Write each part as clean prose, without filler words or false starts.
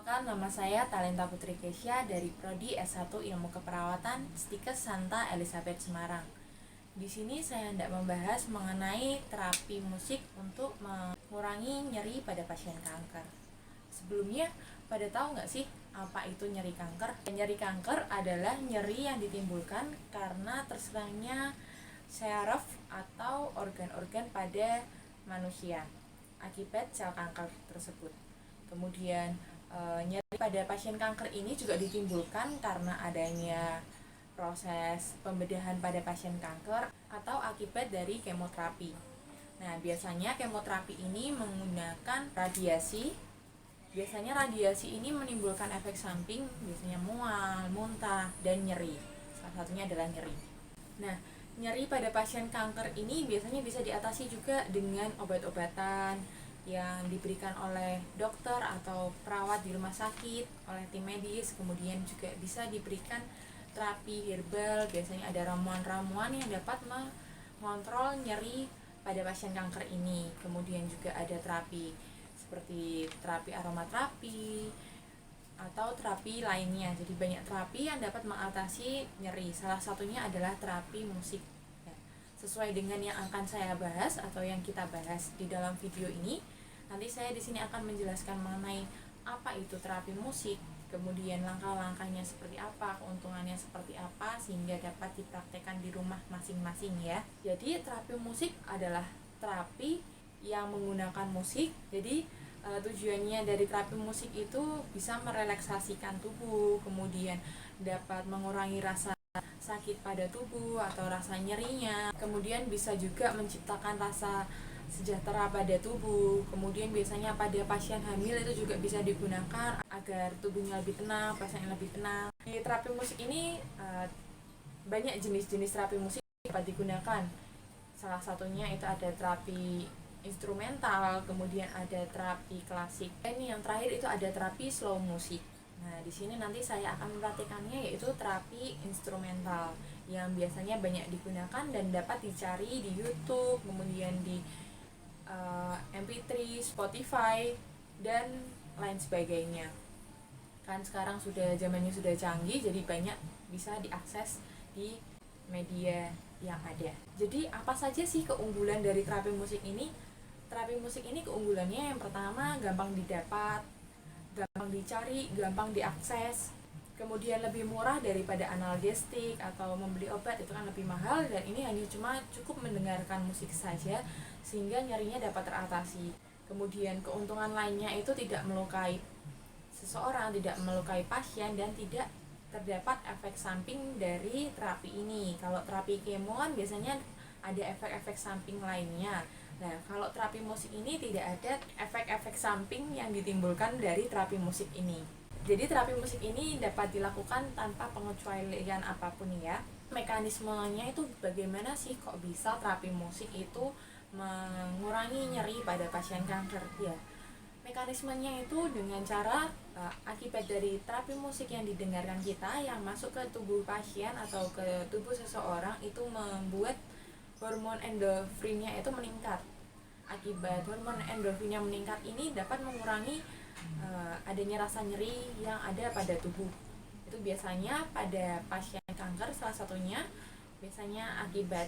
Perkenalkan, nama saya Talenta Putri Kesya dari Prodi S1 Ilmu Keperawatan Stikes Santa Elizabeth Semarang. Di sini saya hendak membahas mengenai terapi musik untuk mengurangi nyeri pada pasien kanker. Sebelumnya, pada tahu nggak sih apa itu nyeri kanker? Nyeri kanker adalah nyeri yang ditimbulkan karena terserangnya syaraf atau organ-organ pada manusia akibat sel kanker tersebut. Kemudian nyeri pada pasien kanker ini juga ditimbulkan karena adanya proses pembedahan pada pasien kanker atau akibat dari kemoterapi. Nah, biasanya kemoterapi ini menggunakan radiasi. Biasanya radiasi ini menimbulkan efek samping, biasanya mual, muntah, dan nyeri. Salah satunya adalah nyeri. Nah, nyeri pada pasien kanker ini biasanya bisa diatasi juga dengan obat-obatan yang diberikan oleh dokter atau perawat di rumah sakit, oleh tim medis. Kemudian juga bisa diberikan terapi herbal, biasanya ada ramuan-ramuan yang dapat mengontrol nyeri pada pasien kanker ini. Kemudian juga ada terapi seperti terapi aromaterapi atau terapi lainnya. Jadi banyak terapi yang dapat mengatasi nyeri. Salah satunya adalah terapi musik. Sesuai dengan yang akan saya bahas atau yang kita bahas di dalam video ini, nanti saya di sini akan menjelaskan mengenai apa itu terapi musik, kemudian langkah-langkahnya seperti apa, keuntungannya seperti apa, sehingga dapat dipraktekkan di rumah masing-masing ya. Jadi terapi musik adalah terapi yang menggunakan musik. Jadi tujuannya dari terapi musik itu bisa merelaksasikan tubuh, kemudian dapat mengurangi rasa sakit pada tubuh atau rasa nyerinya, kemudian bisa juga menciptakan rasa sejahtera pada tubuh. Kemudian biasanya pada pasien hamil itu juga bisa digunakan agar tubuhnya lebih tenang, pasiennya lebih tenang. Di terapi musik ini banyak jenis-jenis terapi musik dapat digunakan. Salah satunya itu ada terapi instrumental, kemudian ada terapi klasik, dan yang terakhir itu ada terapi slow musik. Nah, di sini nanti saya akan mempraktikannya, yaitu terapi instrumental yang biasanya banyak digunakan dan dapat dicari di YouTube, kemudian di MP3, Spotify, dan lain sebagainya. Kan sekarang zamannya sudah canggih, jadi banyak bisa diakses di media yang ada. Jadi apa saja sih keunggulan dari terapi musik ini? Terapi musik ini keunggulannya yang pertama gampang didapat, gampang dicari, gampang diakses, kemudian lebih murah daripada analgesik atau membeli obat, itu kan lebih mahal, dan ini hanya cuma cukup mendengarkan musik saja sehingga nyerinya dapat teratasi. Kemudian keuntungan lainnya itu tidak melukai seseorang, tidak melukai pasien, dan tidak terdapat efek samping dari terapi ini. Kalau terapi kemo kan biasanya ada efek-efek samping lainnya. Nah, kalau terapi musik ini tidak ada efek-efek samping yang ditimbulkan dari terapi musik ini. Jadi terapi musik ini dapat dilakukan tanpa pengecualian apapun ya. Mekanismenya itu bagaimana sih kok bisa terapi musik itu mengurangi nyeri pada pasien kanker ya? Mekanismenya itu dengan cara akibat dari terapi musik yang didengarkan kita yang masuk ke tubuh pasien atau ke tubuh seseorang itu membuat hormon endorfinnya itu meningkat. Akibat hormon endorfinnya meningkat ini dapat mengurangi adanya rasa nyeri yang ada pada tubuh. Itu biasanya pada pasien kanker, salah satunya biasanya akibat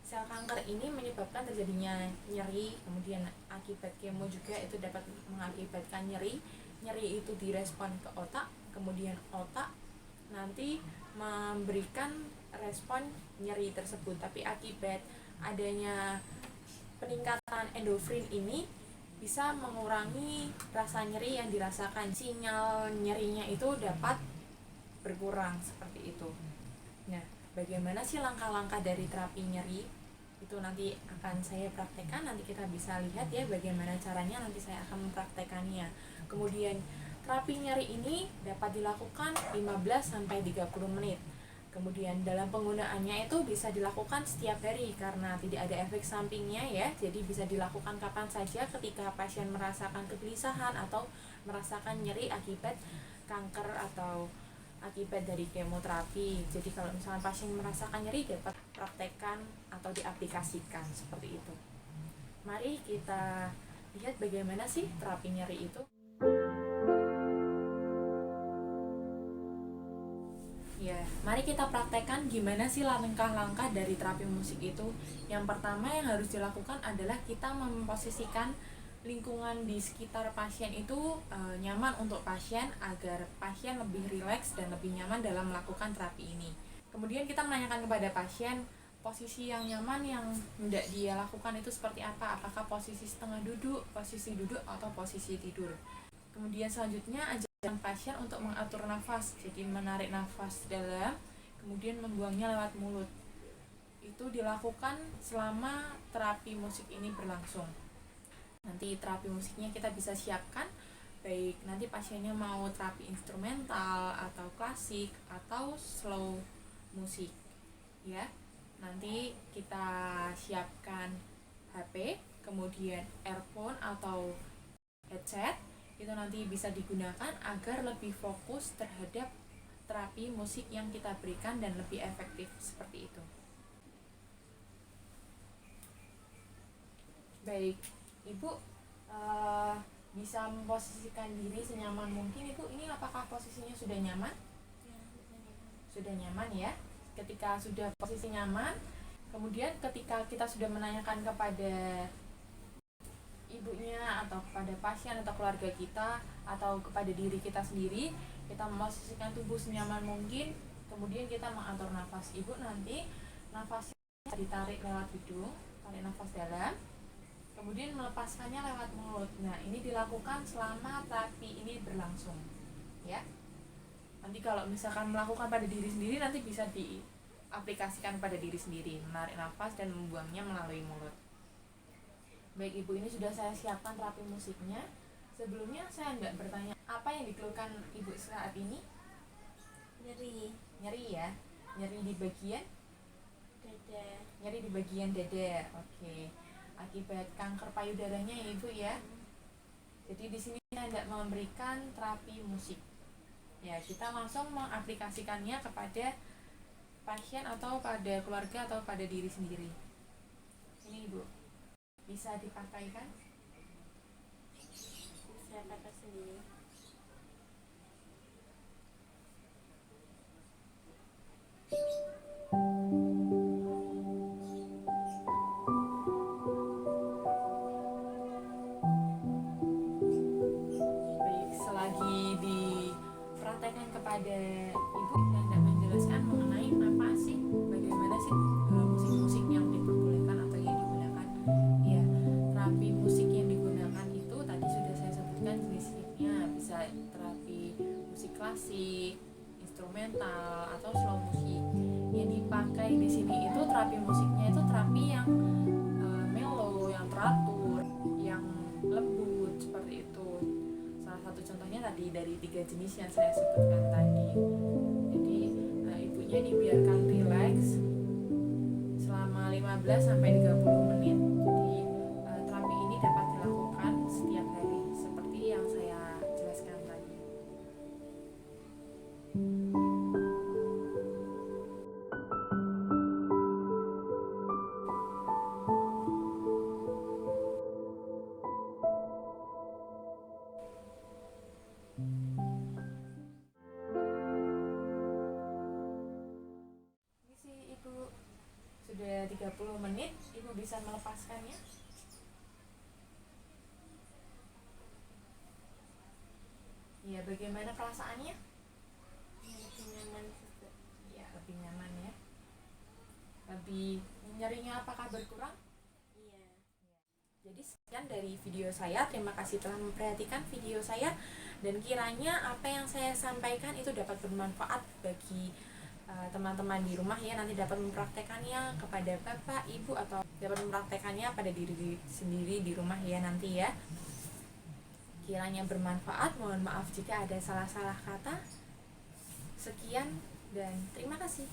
sel kanker ini menyebabkan terjadinya nyeri. Kemudian akibat kemo juga itu dapat mengakibatkan nyeri. Nyeri itu direspon ke otak, kemudian otak nanti memberikan respon nyeri tersebut. Tapi akibat adanya peningkatan endorfin ini bisa mengurangi rasa nyeri yang dirasakan. Sinyal nyerinya itu dapat berkurang seperti itu. Nah, bagaimana sih langkah-langkah dari terapi nyeri? Itu nanti akan saya praktekkan, nanti kita bisa lihat ya bagaimana caranya, nanti saya akan mempraktekannya. Kemudian terapi nyeri ini dapat dilakukan 15-30 menit. Kemudian dalam penggunaannya itu bisa dilakukan setiap hari karena tidak ada efek sampingnya ya. Jadi bisa dilakukan kapan saja ketika pasien merasakan kegelisahan atau merasakan nyeri akibat kanker atau akibat dari kemoterapi. Jadi kalau misalnya pasien merasakan nyeri dapat praktekkan atau diaplikasikan seperti itu. Mari kita lihat bagaimana sih terapi nyeri itu. Mari kita praktekkan gimana sih langkah-langkah dari terapi musik itu. Yang pertama yang harus dilakukan adalah kita memposisikan lingkungan di sekitar pasien itu nyaman untuk pasien, agar pasien lebih rileks dan lebih nyaman dalam melakukan terapi ini. Kemudian kita menanyakan kepada pasien posisi yang nyaman yang hendak dia lakukan itu seperti apa, apakah posisi setengah duduk, posisi duduk, atau posisi tidur. Kemudian selanjutnya ajarkan pasien untuk mengatur nafas, jadi menarik nafas dalam, kemudian membuangnya lewat mulut. Itu dilakukan selama terapi musik ini berlangsung. Nanti terapi musiknya kita bisa siapkan, baik nanti pasiennya mau terapi instrumental atau klasik atau slow musik, ya. Nanti kita siapkan HP, kemudian earphone atau headset. Itu nanti bisa digunakan agar lebih fokus terhadap terapi musik yang kita berikan dan lebih efektif seperti itu. Baik, Ibu bisa memposisikan diri senyaman mungkin. Ibu, ini apakah posisinya sudah nyaman? Sudah nyaman ya. Ketika sudah posisi nyaman, kemudian ketika kita sudah menanyakan kepada ibunya atau kepada pasien atau keluarga kita atau kepada diri kita sendiri, kita memposisikan tubuh senyaman mungkin, kemudian kita mengatur nafas. Ibu nanti nafasnya ditarik lewat hidung, tarik nafas dalam, kemudian melepaskannya lewat mulut. Nah, ini dilakukan selama terapi ini berlangsung, ya. Nanti kalau misalkan melakukan pada diri sendiri, nanti bisa diaplikasikan pada diri sendiri, menarik nafas dan membuangnya melalui mulut. Baik Ibu, ini sudah saya siapkan terapi musiknya. Sebelumnya saya enggak bertanya, apa yang dikeluhkan Ibu saat ini? Nyeri ya? Nyeri di bagian? Dada. Nyeri di bagian dada, oke. Akibat kanker payudaranya ya Ibu ya? Jadi di sini saya enggak memberikan terapi musik. Ya, kita langsung mengaplikasikannya kepada pasien atau pada keluarga atau pada diri sendiri. Ini Ibu, bisa dipakai kan? Bisa pakai sendiri. Baik, selagi dipraktekkan kepada Ibu, saya hendak menjelaskan mengenai apa sih, bagaimana sih musik-musik yang diperbolehkan atau yang digunakan. Ya, terapi musik yang digunakan itu tadi sudah saya sebutkan jenisnya, bisa terapi musik klasik, instrumental, atau slow musik. Yang dipakai di sini itu terapi musiknya itu terapi yang mellow, yang teratur, yang lembut seperti itu. Salah satu contohnya tadi dari 3 jenis yang saya sebutkan tadi. Jadi ibunya dibiarkan relax selama 15 sampai 30 menit. Jadi terapi ini dapat dilakukan setiap hari seperti yang saya jelaskan tadi. Ini sih Ibu, sudah 30 menit, Ibu bisa melepaskannya. Ya, bagaimana perasaannya? Lebih nyaman juga. Ya, lebih nyaman ya. Lebih, nyerinya apakah berkurang? Iya. Jadi sekian dari video saya. Terima kasih telah memperhatikan video saya, dan kiranya apa yang saya sampaikan itu dapat bermanfaat bagi teman-teman di rumah ya. Nanti dapat mempraktekannya kepada Bapak, Ibu, atau dapat mempraktekannya pada diri sendiri di rumah ya nanti ya. Kiranya bermanfaat. Mohon maaf jika ada salah-salah kata. Sekian dan terima kasih.